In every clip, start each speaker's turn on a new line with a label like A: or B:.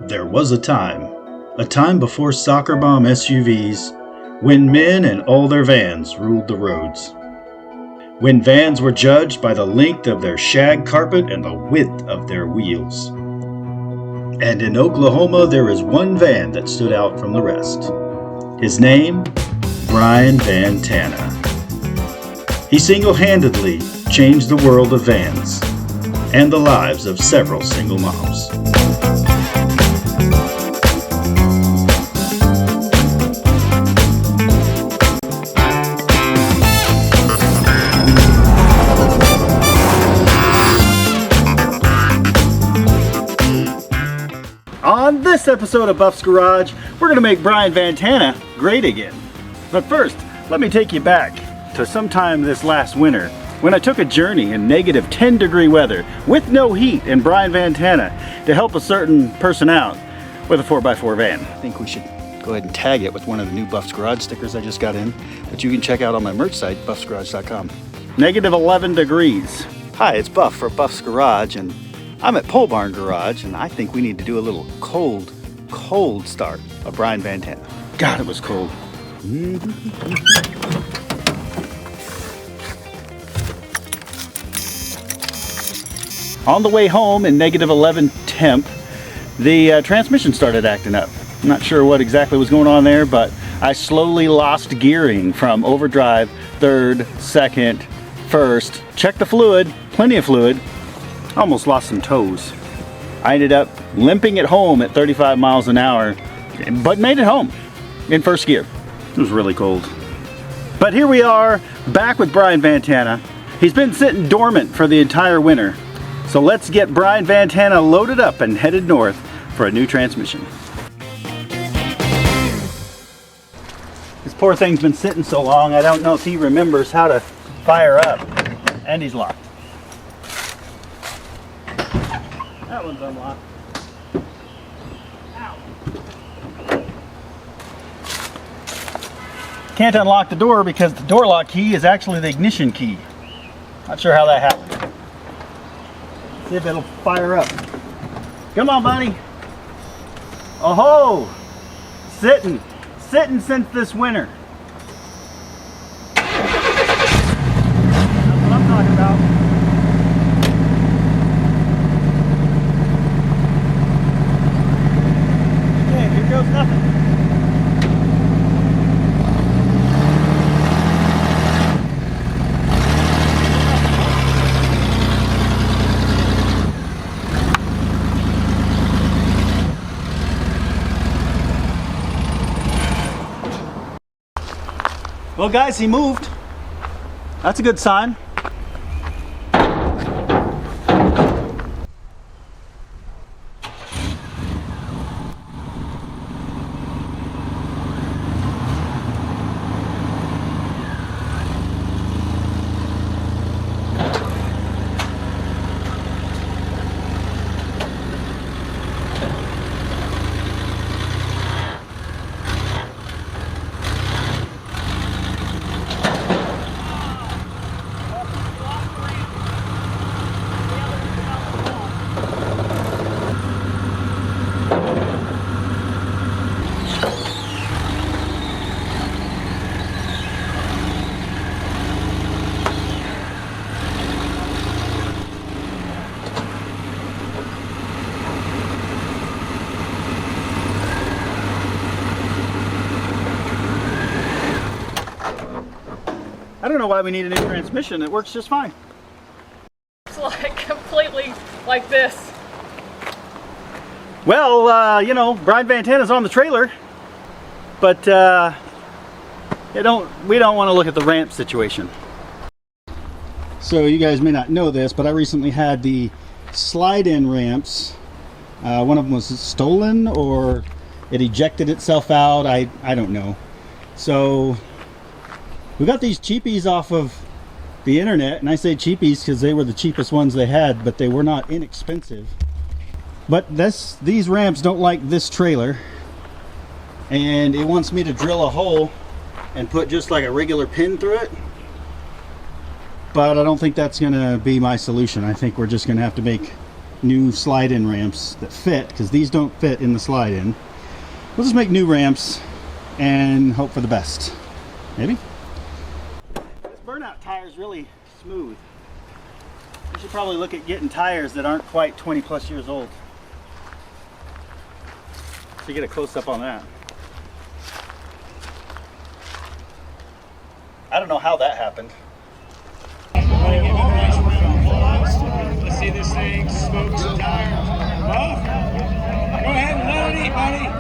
A: There was a time before soccer bomb SUVs, when men and all their vans ruled the roads. When vans were judged by the length of their shag carpet and the width of their wheels. And in Oklahoma, there is one van that stood out from the rest. His name, Brian VANtana. He single-handedly changed the world of vans and the lives of several single moms. On this episode of Buff's Garage, we're going to make Brian VANtana great again. But first, let me take you back to sometime this last winter when I took a journey in negative 10-degree weather with no heat in Brian VANtana to help a certain person out with a 4x4 van. I think we should go ahead and tag it with one of the new Buff's Garage stickers I just got in, that you can check out on my merch site, buffsgarage.com. Negative 11 degrees. Hi, it's Buff for Buff's Garage, and I'm at Pole Barn Garage, and I think we need to do a little cold start of Brian VANtana. God, it was cold. On the way home in negative 11 temp, the transmission started acting up. I'm not sure what exactly was going on there, but I slowly lost gearing from overdrive, third, second, first. Checked the fluid, plenty of fluid. Almost lost some toes. I ended up limping it home at 35 miles an hour, but made it home in first gear. It was really cold. But here we are, back with Brian VANtana. He's been sitting dormant for the entire winter. So let's get Brian VANtana loaded up and headed north for a new transmission. This poor thing's been sitting so long, I don't know if he remembers how to fire up. And he's locked. That one's unlocked. Ow. Can't unlock the door because the door lock key is actually the ignition key. Not sure how that happened. See if it'll fire up. Come on, buddy. Oh-ho! Sitting since this winter. That's what I'm talking about. Okay, here goes nothing. Well, guys, he moved. That's a good sign. I don't know why we need a new transmission. It works just fine.
B: It's like completely like this.
A: Well, you know, Brian VANtana's on the trailer, but we don't want to look at the ramp situation. So you guys may not know this, but I recently had the slide-in ramps. One of them was stolen, or it ejected itself out. I don't know. So we got these cheapies off of the internet, and I say cheapies because they were the cheapest ones they had, but they were not inexpensive. But these ramps don't like this trailer, and it wants me to drill a hole and put just like a regular pin through it. But I don't think that's gonna be my solution. I think we're just gonna have to make new slide-in ramps that fit, because these don't fit in the slide-in. We'll just make new ramps and hope for the best. Maybe? This burnout tire is really smooth. You should probably look at getting tires that aren't quite 20 plus years old. So you get a close-up on that. I don't know how that happened.
C: Let's see this thing smoke some tires. Well, go ahead and let it eat, buddy.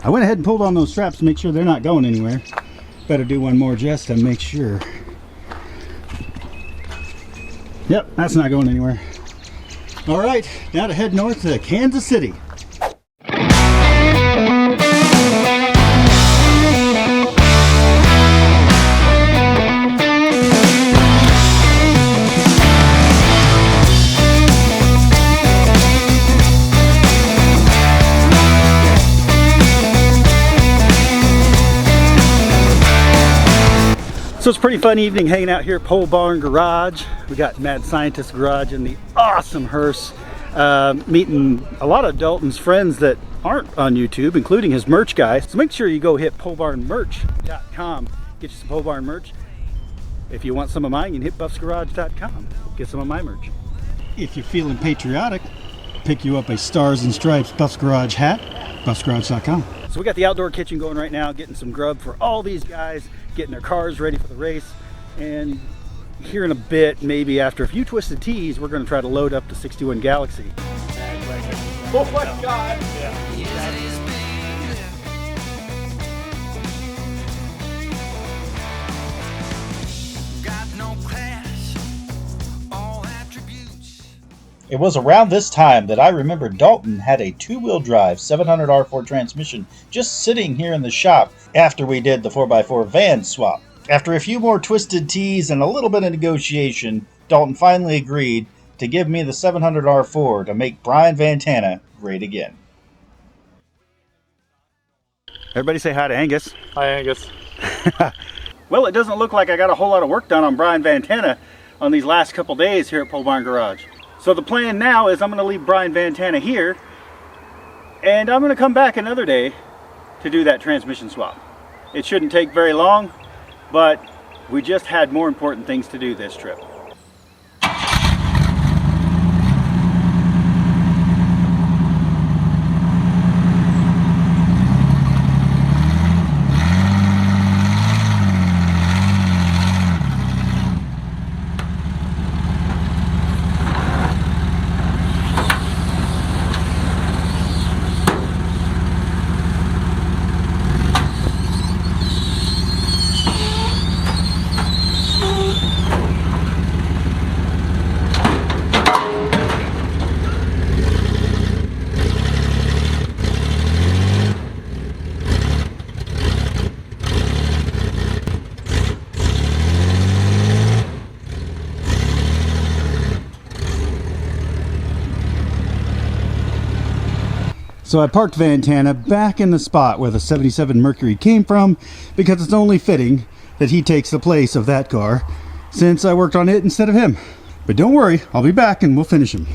A: I went ahead and pulled on those straps to make sure they're not going anywhere. Better do one more just to make sure. Yep, that's not going anywhere. All right, now to head north to Kansas City. So it's a pretty fun evening hanging out here at Pole Barn Garage. We got Mad Scientist Garage and the awesome hearse. Meeting a lot of Dalton's friends that aren't on YouTube, including his merch guy. So make sure you go hit polebarnmerch.com. Get you some Pole Barn merch. If you want some of mine, you can hit buffsgarage.com. Get some of my merch. If you're feeling patriotic, pick you up a Stars and Stripes Buffs Garage hat, buffsgarage.com. So we got the outdoor kitchen going right now, getting some grub for all these guys, getting their cars ready for the race. And here in a bit, maybe after a few twisted teas, we're going to try to load up the 61 Galaxy.
C: Oh my God.
D: It was around this time that I remember Dalton had a two-wheel drive 700R4 transmission just sitting here in the shop after we did the 4x4 van swap. After a few more twisted teas and a little bit of negotiation, Dalton finally agreed to give me the 700R4 to make Brian VANtana great again.
A: Everybody say hi to Angus.
C: Hi, Angus.
A: Well, it doesn't look like I got a whole lot of work done on Brian VANtana on these last couple days here at Pole Barn Garage. So the plan now is I'm going to leave Brian VANtana here, and I'm going to come back another day to do that transmission swap. It shouldn't take very long, but we just had more important things to do this trip. So I parked VANtana back in the spot where the 77 Mercury came from, because it's only fitting that he takes the place of that car, since I worked on it instead of him. But don't worry, I'll be back and we'll finish him.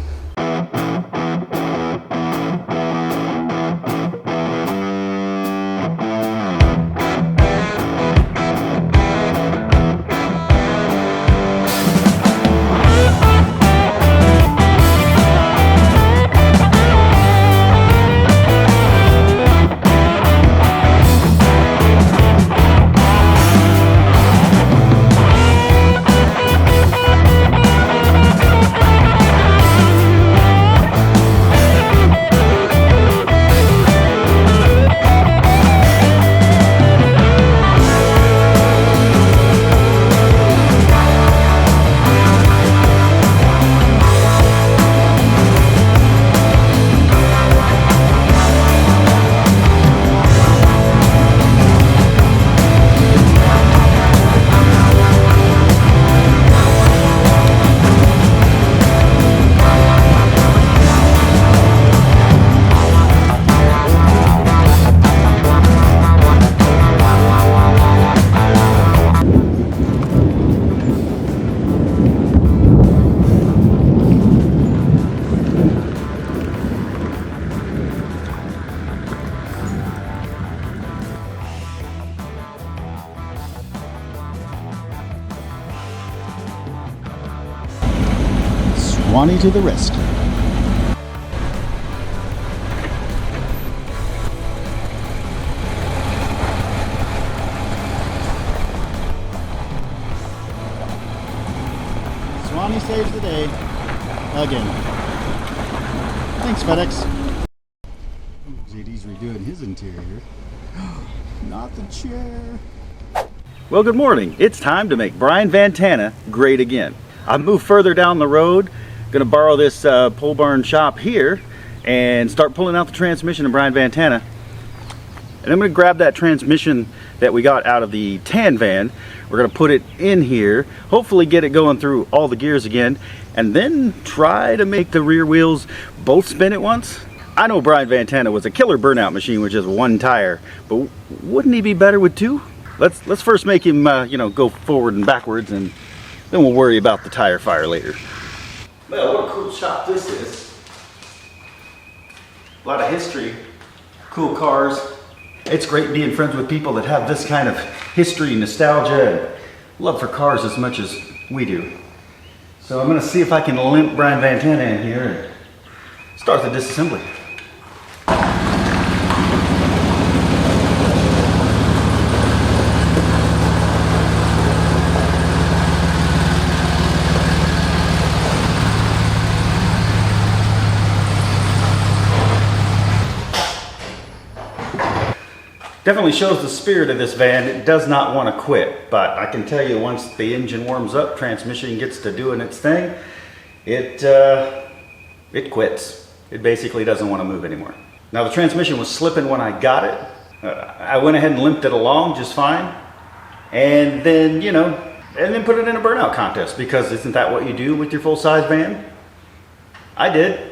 A: Swanee to the rescue. Swanee saves the day again. Thanks, FedEx. JD's redoing his interior. Not the chair. Well, good morning. It's time to make Brian VANtana great again. I've moved further down the road. Gonna borrow this pole barn shop here and start pulling out the transmission of Brian VANtana. And I'm gonna grab that transmission that we got out of the tan van. We're gonna put it in here, hopefully get it going through all the gears again, and then try to make the rear wheels both spin at once. I know Brian VANtana was a killer burnout machine with just one tire, but wouldn't he be better with two? Let's first make him go forward and backwards, and then we'll worry about the tire fire later. Well, what a cool shop this is. A lot of history, cool cars. It's great being friends with people that have this kind of history, nostalgia, and love for cars as much as we do. So I'm gonna see if I can limp Brian VANtana in here and start the disassembly. Definitely shows the spirit of this van. It does not want to quit, but I can tell you once the engine warms up, transmission gets to doing its thing, it quits. It basically doesn't want to move anymore. Now the transmission was slipping when I got it. I went ahead and limped it along just fine, and then put it in a burnout contest, because isn't that what you do with your full-size van? I did.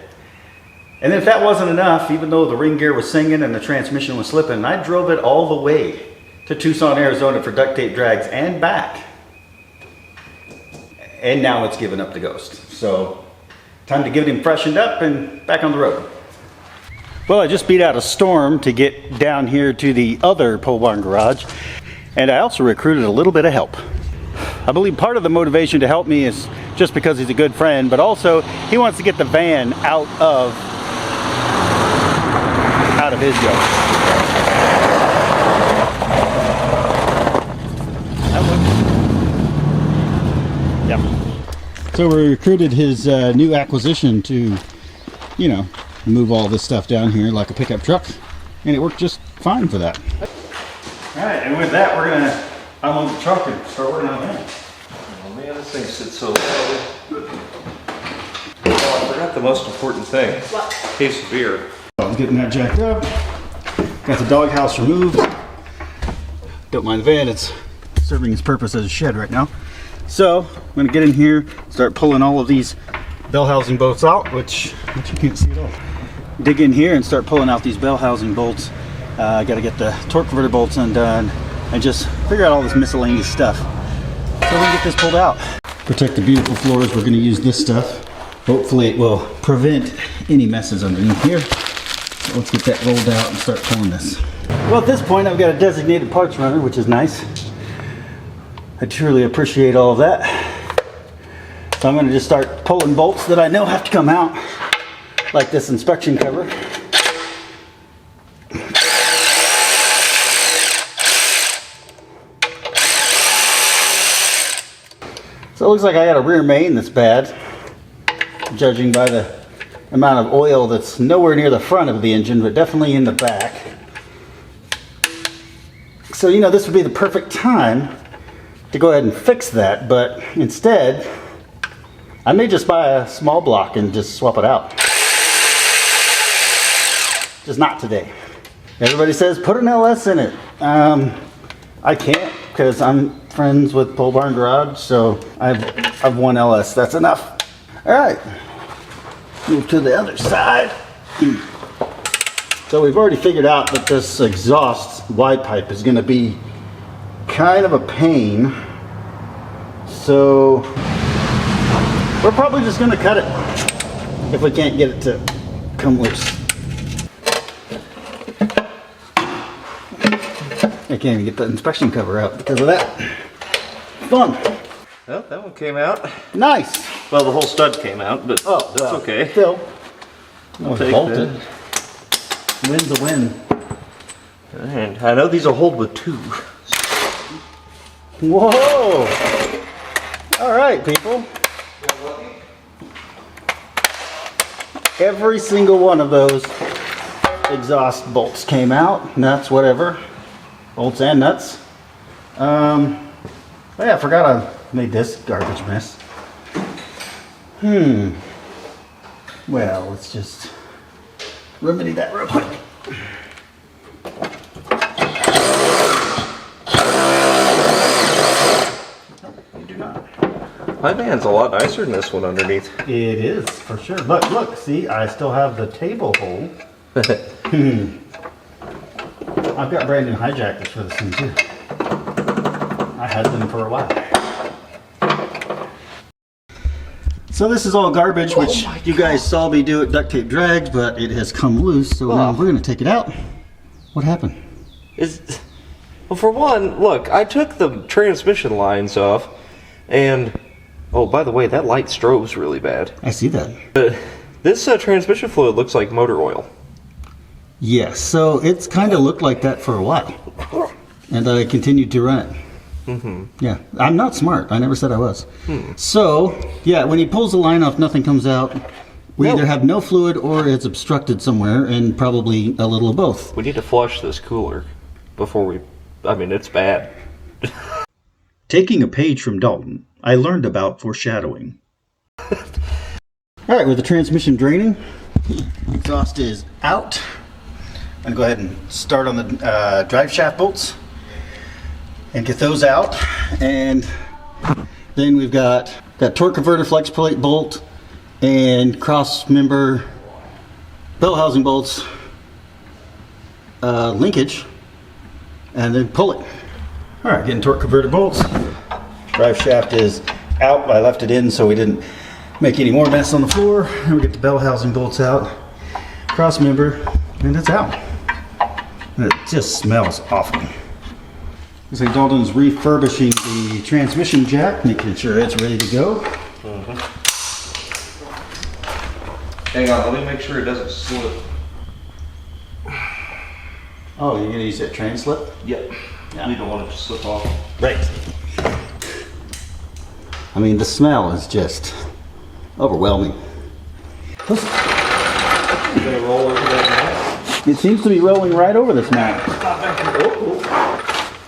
A: And then if that wasn't enough, even though the ring gear was singing and the transmission was slipping, I drove it all the way to Tucson, Arizona for duct tape drags and back. And now it's given up the ghost. So time to get him freshened up and back on the road. Well, I just beat out a storm to get down here to the other pole barn garage. And I also recruited a little bit of help. I believe part of the motivation to help me is just because he's a good friend, but also he wants to get the van out of his yard. Yeah. So we recruited his new acquisition to, move all this stuff down here like a pickup truck, and it worked just fine for that. All right, and with that, we're gonna unload the truck and start working on that.
E: Oh man, this thing sits so low. Oh, I forgot the most important thing.
B: What?
E: Case of beer.
A: I was getting that jacked up. Got the doghouse removed. Don't mind the van, it's serving its purpose as a shed right now. So I'm gonna get in here, start pulling all of these bell housing bolts out, which you can't see at all. Dig in here and start pulling out these bell housing bolts. I gotta get the torque converter bolts undone and just figure out all this miscellaneous stuff so we can get this pulled out. Protect the beautiful floors, we're gonna use this stuff. Hopefully it will prevent any messes underneath here. So let's get that rolled out and start pulling this. Well, at this point I've got a designated parts runner, which is nice. I truly appreciate all of that. So I'm gonna just start pulling bolts that I know have to come out, like this inspection cover. So it looks like I got a rear main that's bad, judging by the amount of oil that's nowhere near the front of the engine, but definitely in the back. So, this would be the perfect time to go ahead and fix that, but instead, I may just buy a small block and just swap it out. Just not today. Everybody says, put an LS in it. I can't, because I'm friends with Pole Barn Garage, so I've one LS, that's enough. All right. Move to the other side. So we've already figured out that this exhaust wide pipe is going to be kind of a pain. So we're probably just going to cut it if we can't get it to come loose. I can't even get the inspection cover out because of that. Fun.
E: Well, that one came out.
A: Nice.
E: Well, the whole stud came out, but that's okay.
A: Still.
E: I'll take
A: bolted.
E: that.
A: Win's a win.
E: And I know these will hold with 2.
A: Whoa! All right, people. Every single one of those exhaust bolts came out. Nuts, whatever. Bolts and nuts. Oh yeah, I forgot I made this garbage mess. Well, let's just remedy that real quick. You do not.
E: My van's a lot nicer than this one underneath.
A: It is, for sure. But look, see, I still have the table hole. I've got brand new hijackers for this thing too. I had them for a while. So this is all garbage, which you guys saw me do at duct tape drags, but it has come loose, so now we're gonna take it out. What happened?
E: Well, for one, look, I took the transmission lines off, and oh, by the way, that light strobes really bad.
A: I see that.
E: This transmission fluid looks like motor oil.
A: Yes, so it's kind of looked like that for a while, and I continued to run it. Yeah, I'm not smart. I never said I was. So, yeah, when he pulls the line off, nothing comes out. We either have no fluid or it's obstructed somewhere, and probably a little of both.
E: We need to flush this cooler before we... I mean, it's bad.
D: Taking a page from Dalton, I learned about foreshadowing.
A: All right, with the transmission draining, exhaust is out. I'm going to go ahead and start on the drive shaft bolts and get those out. And then we've got that torque converter flex plate bolt and cross member bell housing bolts linkage, and then pull it. All right, getting torque converter bolts. Drive shaft is out. I left it in so we didn't make any more mess on the floor. And we get the bell housing bolts out, cross member, and it's out. And it just smells awful. Looks like Dalton's refurbishing the transmission jack, making sure it's ready to go.
E: Hang on, let me make sure it doesn't slip.
A: Oh, you're gonna use that train slip?
E: Yep.
A: Yeah.
E: We don't want it to slip off.
A: Right. I mean, the smell is just overwhelming.
E: Is it gonna roll over that
A: It seems to be rolling right over this mat.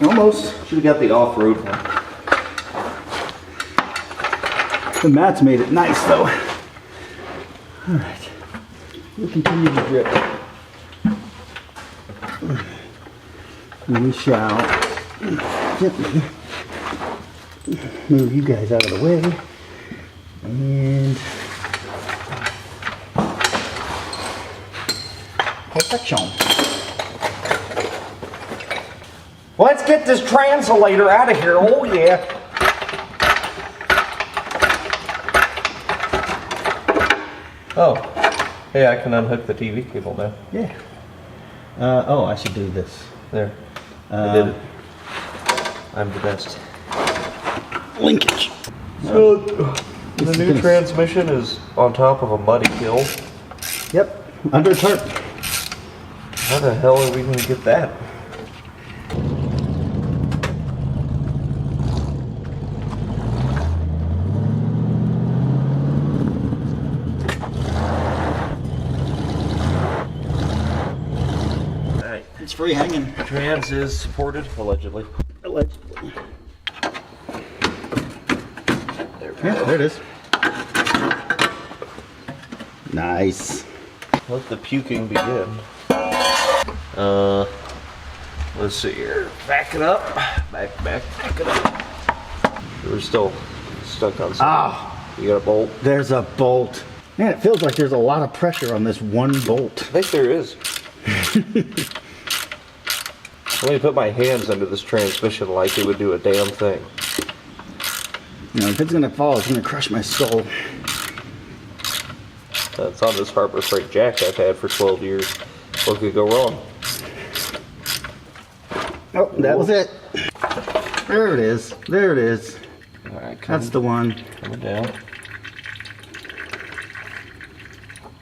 A: Almost.
E: Should have got the off-road one.
A: The mat's made it nice though. All right. We'll continue to drip. And we shall gently move you guys out of the way. And perfection.
C: Let's get this translator out of here. Oh, yeah.
E: Oh. Hey, I can unhook the TV cable now.
A: Yeah. Oh, I should do this.
E: There. I did it. I'm the best.
A: Linkage.
E: So, the new transmission is on top of a muddy hill.
A: Yep. Under a tarp.
E: How the hell are we going to get that?
A: It's free hanging.
E: Trans is supported, allegedly.
A: Allegedly. Yeah, there it is. Nice.
E: Let the puking begin. Let's see here. Back it up. Back it up. We're still stuck on something.
A: Ah,
E: You got a bolt?
A: there's a bolt. Man, it feels like there's a lot of pressure on this one bolt.
E: I think there is. Let me put my hands under this transmission like it would do a damn thing.
A: You know, if it's gonna fall, it's gonna crush my skull.
E: It's on this Harbor Freight jack I've had for 12 years. What could go wrong?
A: Oh, that was it. There it is. There it is.
E: Alright,
A: That's the one.
E: coming down.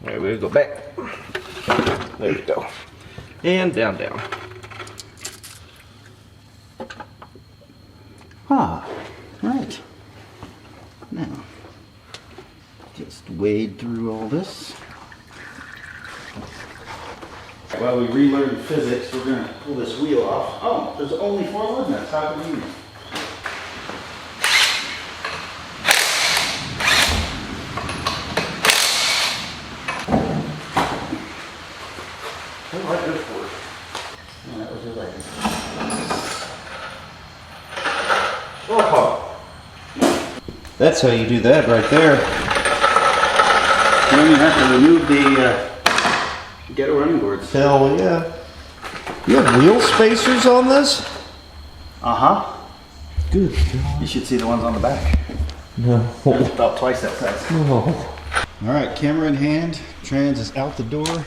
E: Alright, we'll go back. There we go. And down, down.
A: Ah, right. Now, just wade through all this. While we relearn physics, we're going to pull this wheel off. Oh, there's only 4 load nuts. How convenient.
E: Oh, I good for it.
A: Oh, that was your leg.
E: Oh, that's how you do that right there.
A: You don't even have to remove the get running boards.
E: Hell yeah. You have wheel spacers on this?
A: Uh-huh.
E: Good God.
A: You should see the ones on the back.
E: No.
A: About twice that size.
E: No.
A: All right, camera in hand. Trans is out the door.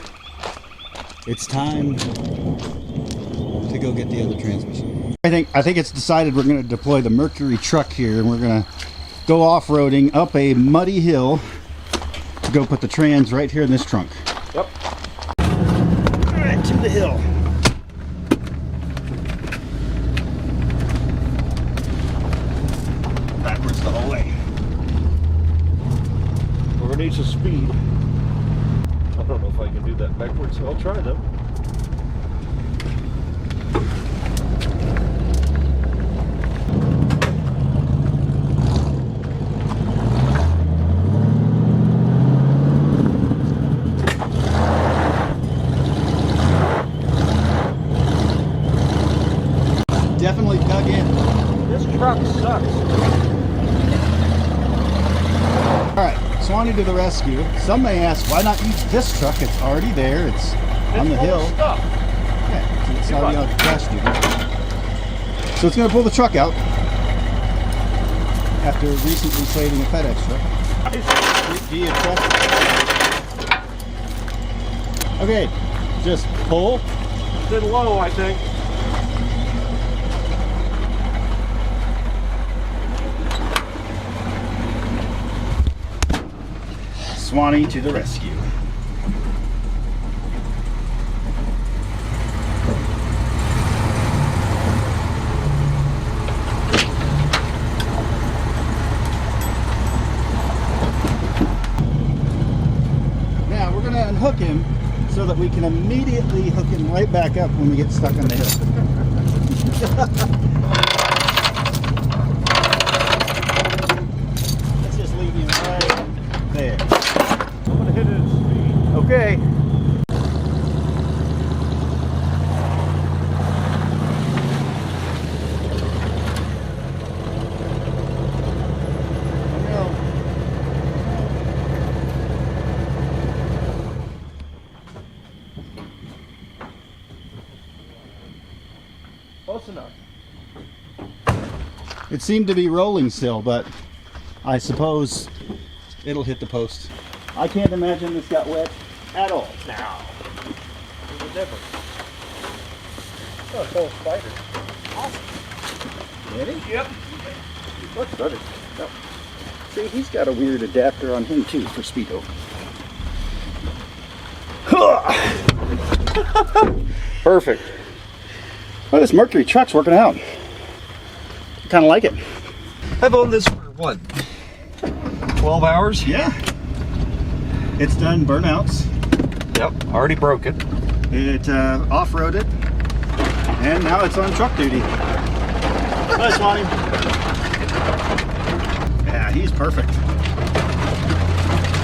A: It's time to go get the other transmission. I think it's decided we're going to deploy the Mercury truck here, and we're going to go off-roading up a muddy hill to go put the trans right here in this trunk.
E: Yep.
A: All right, to the hill. Backwards the whole way.
E: We're gonna need some speed. I don't know if I can do that backwards, so I'll try though.
A: Definitely dug in.
E: This truck sucks.
A: All right, Swanee to the rescue. Some may ask, why not use this truck? It's already there. It's on the hill.
E: Stuff.
A: Yeah, it's already on crash duty. So it's going to pull the truck out after recently saving a FedEx truck. Do you trust? Okay, just pull.
E: A bit low, I think.
A: Swanee to the rescue. Now we're going to unhook him so that we can immediately hook him right back up when we get stuck on the hill. Let's just leave him right there.
E: I'm gonna hit it at speed.
A: Okay.
E: Close enough.
A: It seemed to be rolling still, but I suppose it'll hit the post. I can't imagine this got wet at all.
E: Now. There's a difference. Oh, full spider.
A: Awesome. Ready?
E: Yep.
A: Look, started. Yep. See, he's got a weird adapter on him too for speedo.
E: Perfect.
A: Well, this Mercury truck's working out. Kind of like it.
E: I've owned this for what? 12 hours?
A: Yeah. It's done burnouts.
E: Yep, already broke it.
A: It off-roaded, and now it's on truck duty. Hi, Swanee. Yeah, he's perfect.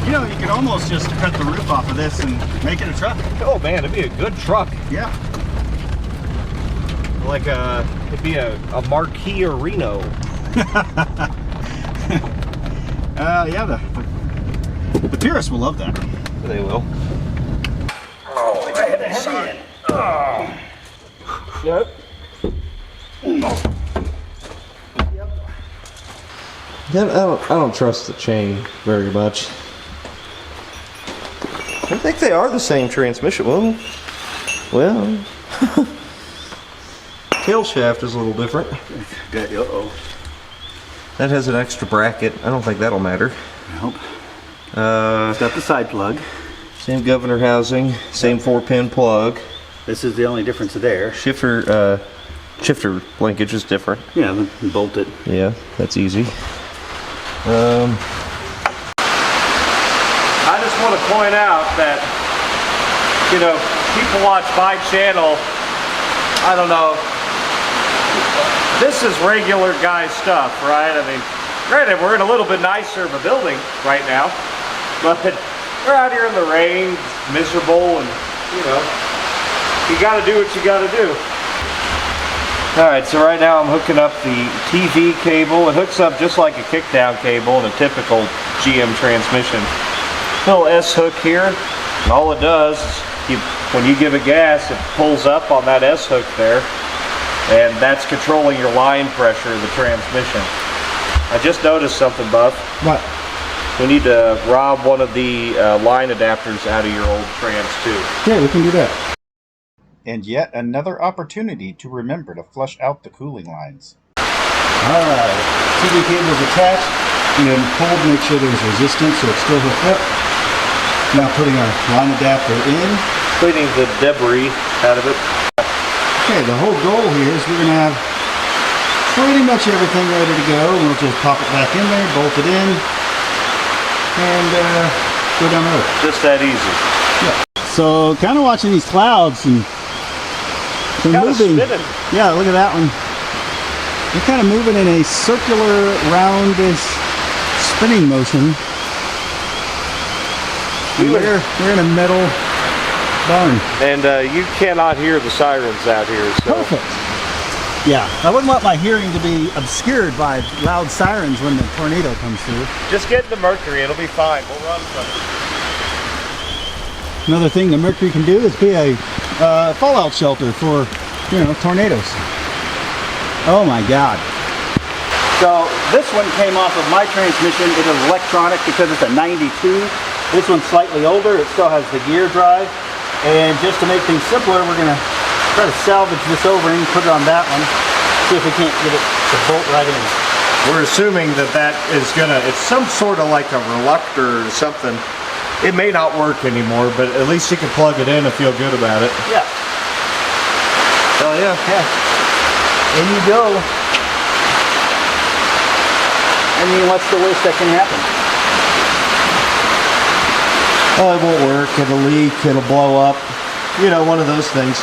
A: You know, you could almost just cut the roof off of this and make it a truck.
E: Oh man, it'd be a good truck.
A: Yeah.
E: Like it'd be a Marquis or Reno.
A: Yeah, the purists will love that.
E: They will.
A: Oh, I had to see it. Oh.
E: Yep. I don't trust the chain very much. I think they are the same transmission. Well, tail shaft is a little different.
A: Uh-oh.
E: That has an extra bracket. I don't think that'll matter.
A: Nope. It's got the side plug.
E: Same governor housing, same 4-pin plug.
A: This is the only difference there.
E: Shifter linkage is different.
A: Yeah, bolt it.
E: Yeah, that's easy.
C: I just want to point out that, you know, people watch my channel, I don't know, this is regular guy stuff, right? I mean, granted, we're in a little bit nicer of a building right now, but we're out here in the rain, miserable, and, you know, you got to do what you got to do. Alright, so right now I'm hooking up the TV cable. It hooks up just like a kickdown cable in a typical GM transmission. Little S-hook here, and all it does is when you give it gas, it pulls up on that S-hook there, and that's controlling your line pressure of the transmission. I just noticed something, Buff.
D: What?
C: We need to rob one of the line adapters out of your old trans too.
A: Yeah, we can do that.
D: And yet another opportunity to remember to flush out the cooling lines.
A: Alright, TV cable is attached. And then pulled to make sure there's resistance so it's still hooked up. Now putting our line adapter in.
C: Cleaning the debris out of it.
A: Okay, the whole goal here is we're going to have pretty much everything ready to go. And we'll just pop it back in there, bolt it in, and go down the road.
C: Just that easy.
A: Yeah. So kind of watching these clouds and they're moving.
C: Spinning.
A: Yeah, look at that one. They're kind of moving in a circular, roundish spinning motion. We're in a metal barn.
C: And you cannot hear the sirens out here. So.
A: Perfect. Yeah, I wouldn't want my hearing to be obscured by loud sirens when the tornado comes through.
C: Just get in the Mercury, it'll be fine. We'll run from it.
A: Another thing the Mercury can do is be a fallout shelter for, you know, tornadoes. Oh my God. So this one came off of my transmission. It is electronic because it's a 92. This one's slightly older. It still has the gear drive. And just to make things simpler, we're going to try to salvage this over and put it on that one. See if we can't get it to bolt right in.
C: We're assuming that that is gonna, it's some sort of like a reluctor or something. It may not work anymore, but at least you can plug it in and feel good about it.
A: Yeah.
C: Oh yeah.
A: Yeah. In you go. I mean, what's the worst that can happen?
C: Oh, it won't work, it'll leak, it'll blow up. You know, one of those things.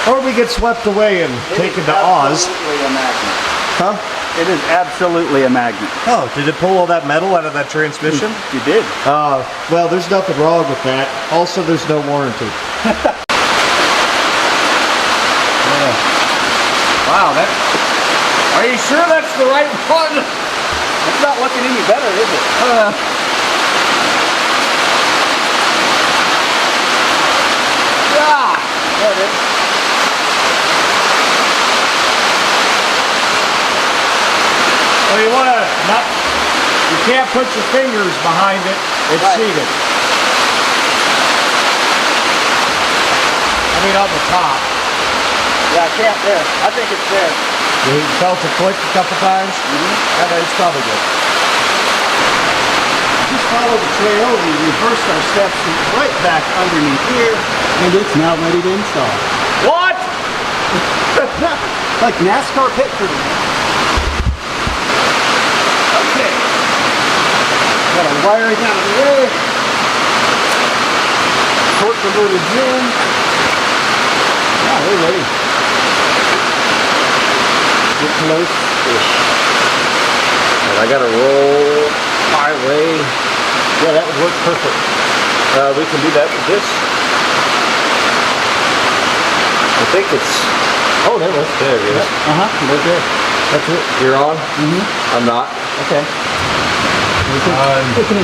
C: Or we get swept away and taken to Oz.
A: Absolutely a magnet.
C: Huh?
A: It is absolutely a magnet.
C: Oh, did it pull all that metal out of that transmission?
A: You did.
C: Well, there's nothing wrong with that. Also, there's no warranty.
A: Yeah.
C: Wow, that... Are you sure that's the right one?
A: It's not looking any better, is it?
C: Yeah!
A: Yeah, it is.
C: Well, you want to not... You can't put your fingers behind it. It's
A: Right.
C: seated. I mean, on the top.
A: Yeah, I can't there. I think it's there.
C: You felt it click a couple times? Yeah, it's probably good.
A: Just follow the trail. We reversed our steps right back underneath here, and it's now ready to install.
C: What?
A: Like NASCAR pit crew. Okay. Got our wiring out of the way. Torque converter's in. Yeah, we're ready. Get close-ish.
C: And I got to roll highway.
A: Yeah, that would work perfect.
C: We can do that with this. I think it's... Oh, there it is. There it is.
A: Right there.
C: That's it. You're on? I'm not.
A: Okay.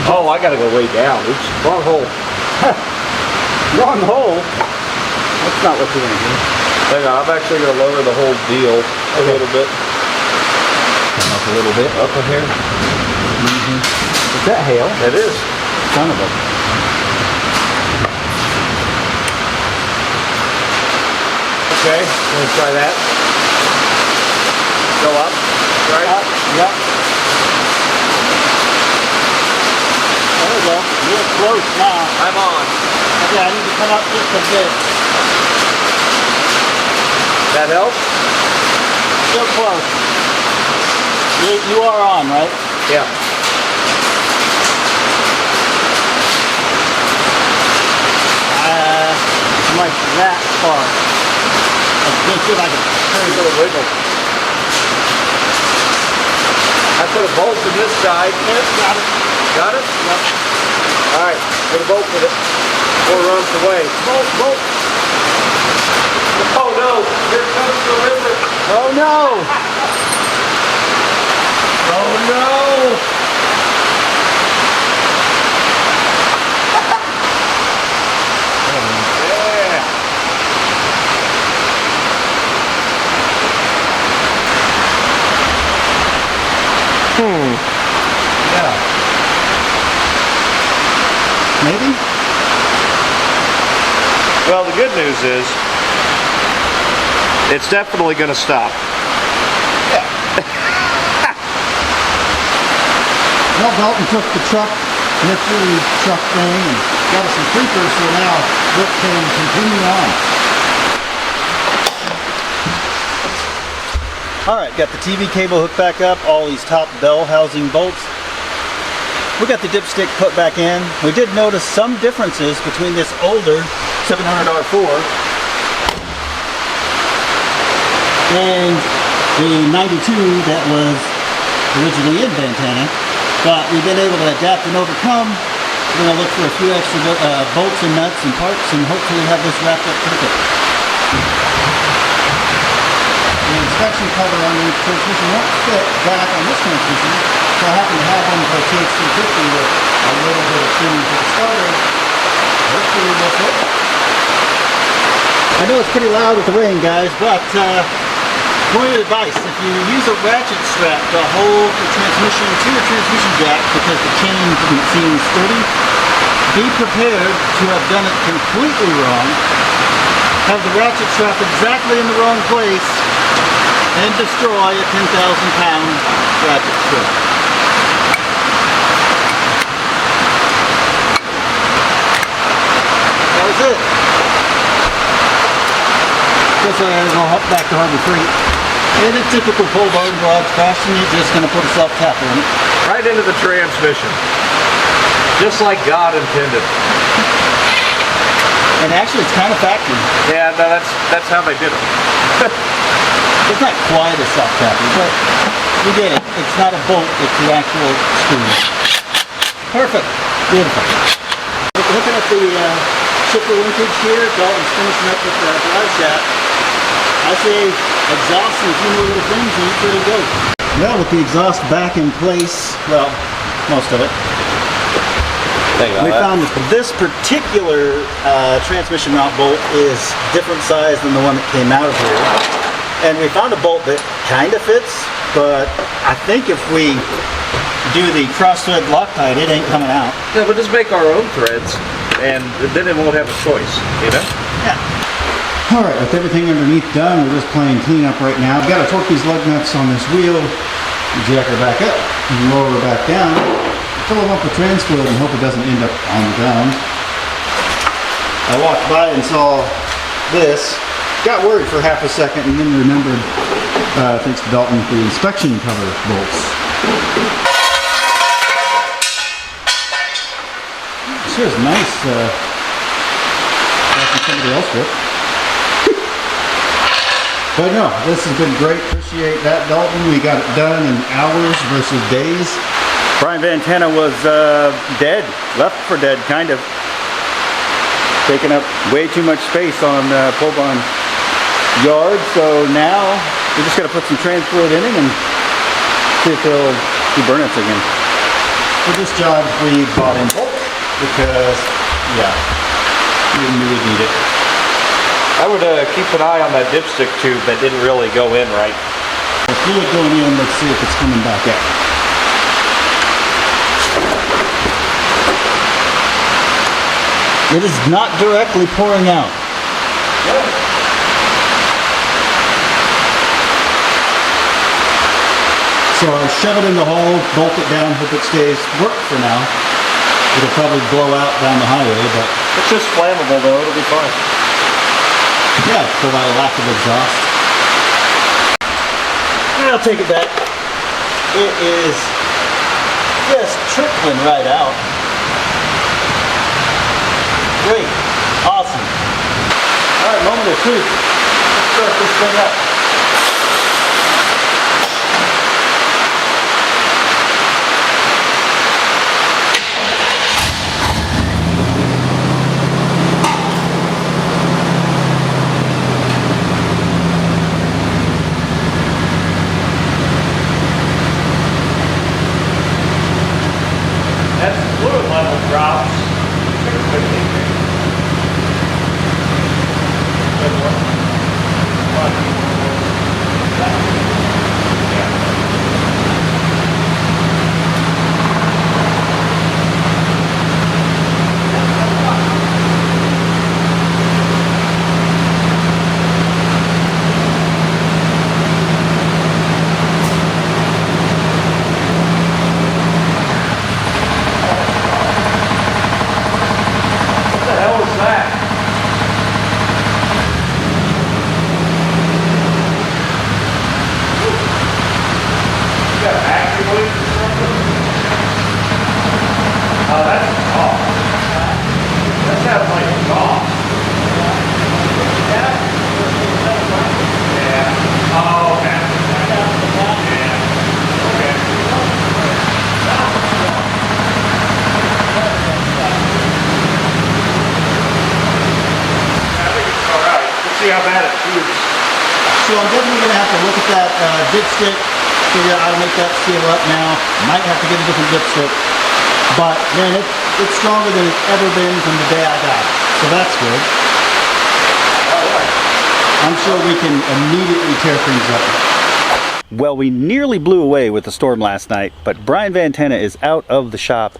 C: Oh, I gotta go way down. Oops, wrong hole.
A: Wrong hole. That's not what you want to do.
C: Hang on, I'm actually gonna lower the whole deal a little bit.
A: Come up a little bit.
C: Up in here.
A: Is that hail?
C: It is.
A: Son of a...
C: Okay, let me try that. Go up, right?
A: Yep. close now.
E: I'm on.
A: Okay, I need to come up just a bit.
E: That helps?
A: Still close. You are on, right?
E: Yeah.
A: Like that far. Let's see if I can turn it a wiggle.
E: I put a bolt in this side.
A: Yep, got it.
E: Got it?
A: Yep.
E: Alright, put a bolt in it. Before it runs away.
A: Bolt, bolt.
E: Oh no! Here comes the river!
A: Oh no! Oh no! Yeah. Maybe?
C: Well, the good news is, it's definitely going to stop.
A: Yeah. Well, Dalton took the truck, literally truck thing, and got us some creepers, so now work can continue on. Alright, got the TV cable hooked back up, all these top bell housing bolts. We got the dipstick put back in. We did notice some differences between this older 700R4 and the 92 that was originally in VANtana, but we've been able to adapt and overcome. We're going to look for a few extra bolts and nuts and parts and hopefully have this wrapped up pretty quick. The inspection cover on the transmission won't fit back on this transmission, so I happen to have one for TX350 with a little bit of tuning to the starter. Hopefully it will fit. I know it's pretty loud with the rain, guys, but point of advice, if you use a ratchet strap to hold the transmission to your transmission jack because the chain didn't seem sturdy, be prepared to have done it completely wrong, have the ratchet strap exactly in the wrong place, and destroy a 10,000-pound ratchet strap. That was it. Guess I'll hop back to Harbor Freight. In a typical pole barn garage fashion, you're just going to put a self-tap on it.
C: Right into the transmission. Just like God intended.
A: And actually, it's kind of factory.
C: Yeah, no, that's how they did it.
A: It's not quite a self-tapper, but you get it. It's not a bolt, it's the actual screw. Perfect. Beautiful. Looking at the shifter linkage here, Dalton's finishing up with the drive shaft. I say exhaust and a few more little things and it's ready to go. Well, with the exhaust back in place, well, most of it, we found that this particular transmission mount bolt is different size than the one that came out of here. And we found a bolt that kind of fits, but I think if we do the cross-thread Loctite, it ain't coming out.
C: Yeah, but just make our own threads, and then it won't have a choice, you know?
A: Yeah. Alright, with everything underneath done, we're just playing cleanup right now. I've got to torque these lug nuts on this wheel, jack her back up, and lower her back down, fill them up with transfer and hope it doesn't end up on the ground. I walked by and saw this, got worried for half a second, and then remembered, thanks to Dalton, the inspection cover bolts. This here's nice, watching somebody else with. But no, this has been great. Appreciate that, Dalton. We got it done in hours versus days. Brian VANtana was dead, left for dead, kind of. Taking up way too much space on pole barn yard. So now we just got to put some transfer in it and see if they'll do burnouts again. For this job, we bought in bulk because, yeah, we knew we'd need it.
C: I would keep an eye on that dipstick tube that didn't really go in right.
A: The fluid going in, let's see if it's coming back out. It is not directly pouring out. Good. So I'll shove it in the hole, bolt it down, hope it stays, work for now. It'll probably blow out down the highway, but
C: It's just flammable though, it'll be fine.
A: yeah, provide a lack of exhaust. I'll take it back. It is just trickling right out. Great. Awesome. All right, moment of truth. Let's start this thing up.
C: As the fluid level drops, what the hell is that? You got an actuator or something? Oh, that's a golf. That sounds like a golf. Yeah. Oh, okay. Yeah. Okay. I think it's all right. Let's see how bad it shoots.
A: So I'm definitely going to have to look at that dipstick, figure out how to make that seal up now. Might have to get a different dipstick. But man, it's stronger than it's ever been from the day I got it. So that's good.
C: All right.
A: I'm sure we can immediately tear things up. Well, we nearly blew away with the storm last night, but Brian VANtana is out of the shop.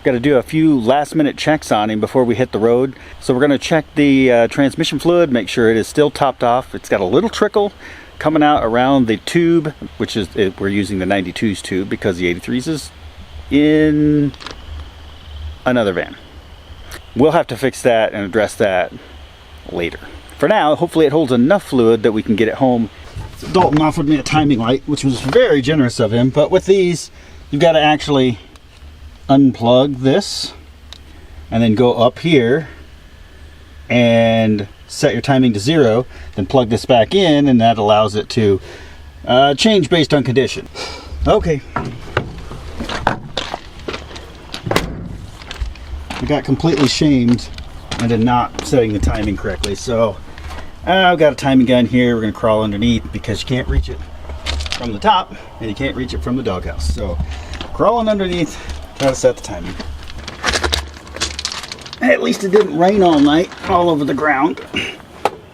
A: Got to do a few last minute checks on him before we hit the road. So we're going to check the transmission fluid, make sure it is still topped off. It's got a little trickle coming out around the tube, which is, we're using the 92's tube because the 83's is in another van. We'll have to fix that and address that later. For now, hopefully it holds enough fluid that we can get it home. Dalton offered me a timing light, which was very generous of him, but with these, you've got to actually unplug this and then go up here and set your timing to 0, then plug this back in, and that allows it to change based on condition. Okay. I got completely shamed into not setting the timing correctly, so I've got a timing gun here. We're going to crawl underneath because you can't reach it from the top and you can't reach it from the doghouse. So crawling underneath, try to set the timing. At least it didn't rain all night all over the ground.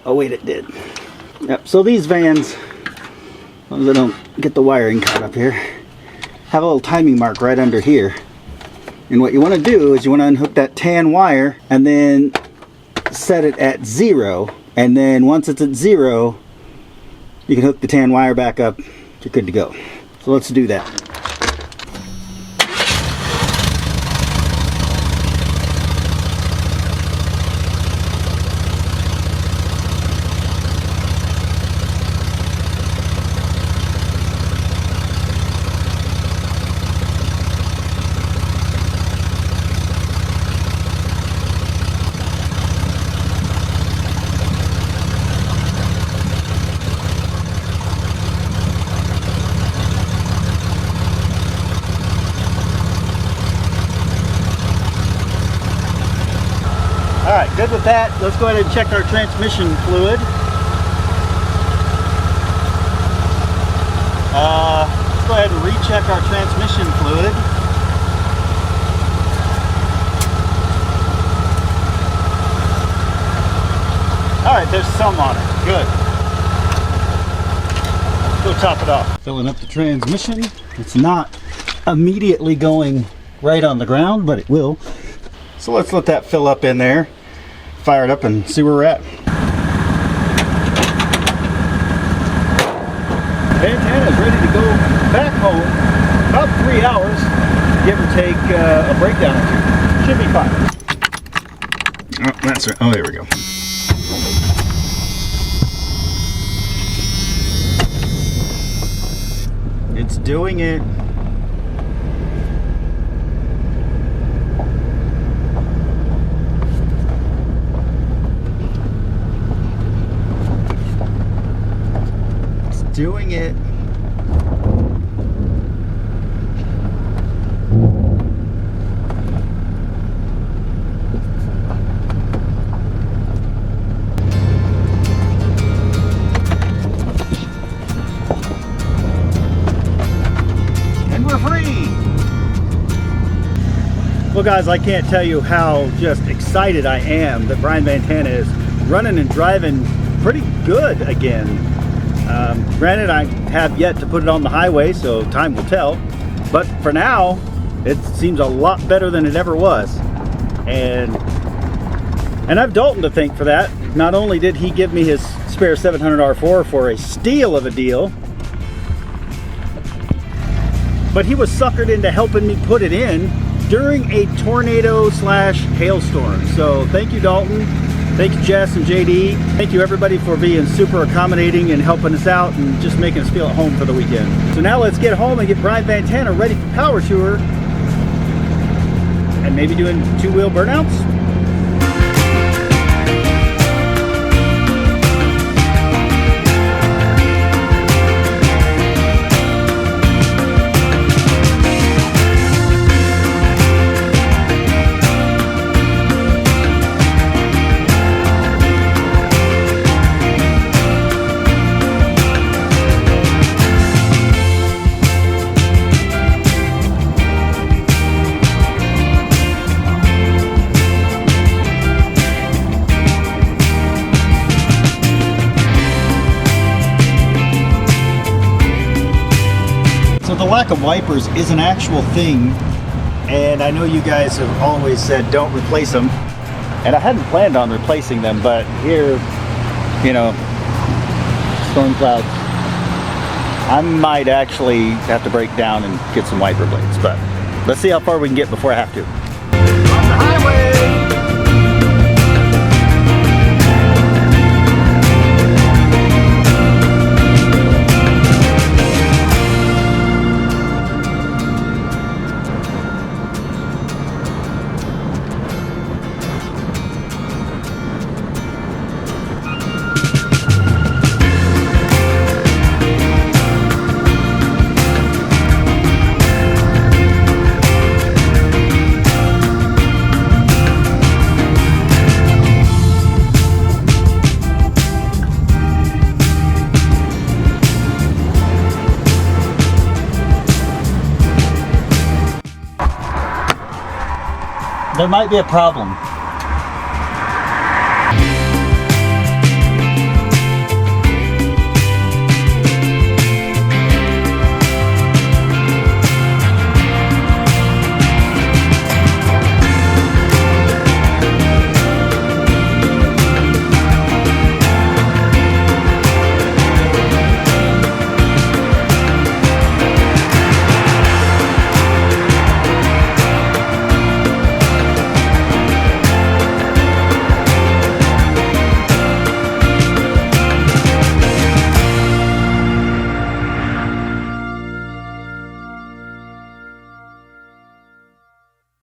A: Oh wait, it did. Yep, so these vans, as long as I don't get the wiring caught up here, have a little timing mark right under here. And what you want to do is you want to unhook that tan wire and then set it at 0. And then once it's at 0, you can hook the tan wire back up. You're good to go. So let's do that. Alright, good with that. Let's go ahead and check our transmission fluid. Let's go ahead and recheck our transmission fluid. Alright, there's some on it. Good. Let's go top it off. Filling up the transmission. It's not immediately going right on the ground, but it will. So let's let that fill up in there, fire it up and see where we're at. VANtana is ready to go back home. About 3 hours, give or take a breakdown or two. Should be fine. Oh, that's right. Oh, there we go. It's doing it. It's doing it. Well guys, I can't tell you how just excited I am that Brian VANtana is running and driving pretty good again. Granted, I have yet to put it on the highway, so time will tell. But for now, it seems a lot better than it ever was. And I've Dalton to thank for that. Not only did he give me his spare 700 R4 for a steal of a deal, but he was suckered into helping me put it in during a tornado / hailstorm. So thank you, Dalton. Thank you, Jess and JD. Thank you everybody for being super accommodating and helping us out and just making us feel at home for the weekend. So now let's get home and get Brian VANtana ready for power tour and maybe doing 2-wheel burnouts. The lack of wipers is an actual thing, and I know you guys have always said don't replace them, and I hadn't planned on replacing them, but here, you know, storm clouds, I might actually have to break down and get some wiper blades, but let's see how far we can get before I have to. On the highway! There might be a problem.